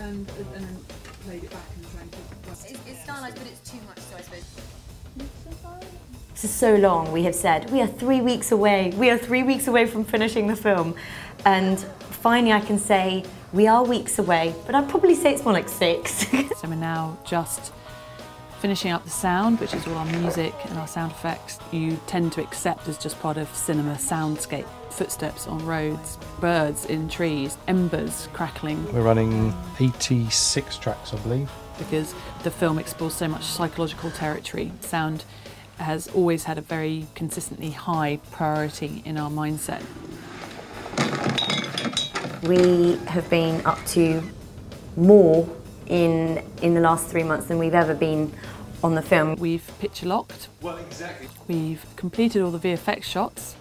and then played it back and trying to... It's stylised, but it's too much, so I suppose. For so long we have said, we are 3 weeks away, we are 3 weeks away from finishing the film. And finally I can say, we are weeks away, but I'd probably say it's more like 6. So we're now just finishing up the sound, which is all our music and our sound effects. You tend to accept as just part of cinema soundscape. Footsteps on roads, birds in trees, embers crackling. We're running 86 tracks, I believe. Because the film explores so much psychological territory. Sound has always had a very consistently high priority in our mindset. We have been up to more in the last 3 months than we've ever been on the film. We've picture locked. Well, exactly. We've completed all the VFX shots.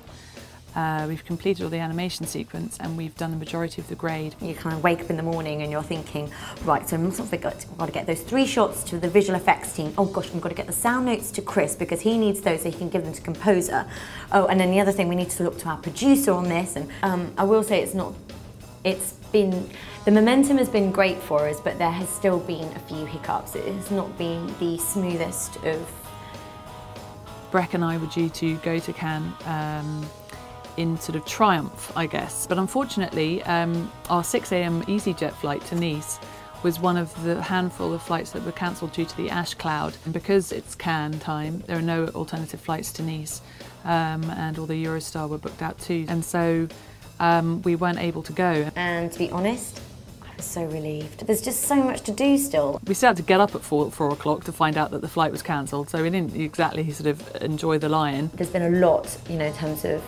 We've completed all the animation sequence, and we've done the majority of the grade. You kind of wake up in the morning and you're thinking, right, so I've got to get those 3 shots to the visual effects team. Oh gosh, I've got to get the sound notes to Chris because he needs those so he can give them to composer. Oh, and then the other thing, we need to look to our producer on this. And I will say the momentum has been great for us, but there has still been a few hiccups. It has not been the smoothest of... Brek and I were due to go to Cannes in sort of triumph, I guess. But unfortunately, our 6 AM EasyJet flight to Nice was one of the handful of flights that were cancelled due to the ash cloud. And because it's Cannes time, there are no alternative flights to Nice, and all the Eurostar were booked out too. And so we weren't able to go. And to be honest, I was so relieved. There's just so much to do still. We still had to get up at 4 o'clock to find out that the flight was cancelled, so we didn't exactly sort of enjoy the lie-in. There's been a lot, you know, in terms of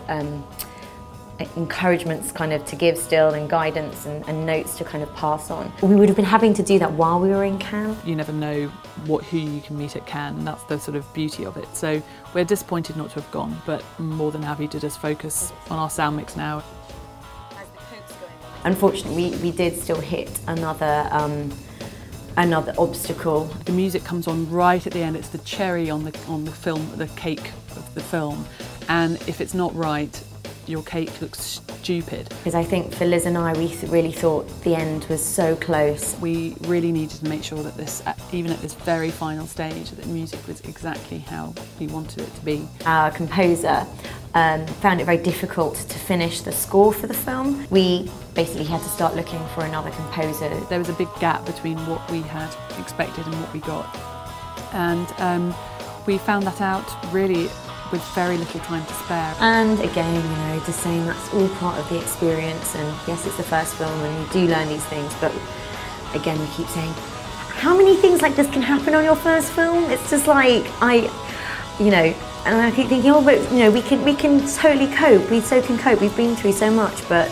encouragements kind of to give still, and guidance and notes to kind of pass on. We would have been having to do that while we were in Cannes. You never know who you can meet at Cannes, and that's the sort of beauty of it. So we're disappointed not to have gone, but more than happy to just focus on our sound mix now. Unfortunately, we did still hit another obstacle. The music comes on right at the end. It's the cherry on the film, the cake of the film. And if it's not right, your cake looks stupid. Because I think for Liz and I, we really thought the end was so close. We really needed to make sure that this, even at this very final stage, that the music was exactly how we wanted it to be. Our composer found it very difficult to finish the score for the film. We basically had to start looking for another composer. There was a big gap between what we had expected and what we got. And we found that out really with very little time to spare. And again, you know, just saying that's all part of the experience, and yes, it's the first film and you do learn these things, but again, we keep saying, how many things like this can happen on your first film? It's just like, you know, and I keep thinking, oh, but you know, we can totally cope, we so can cope, we've been through so much, but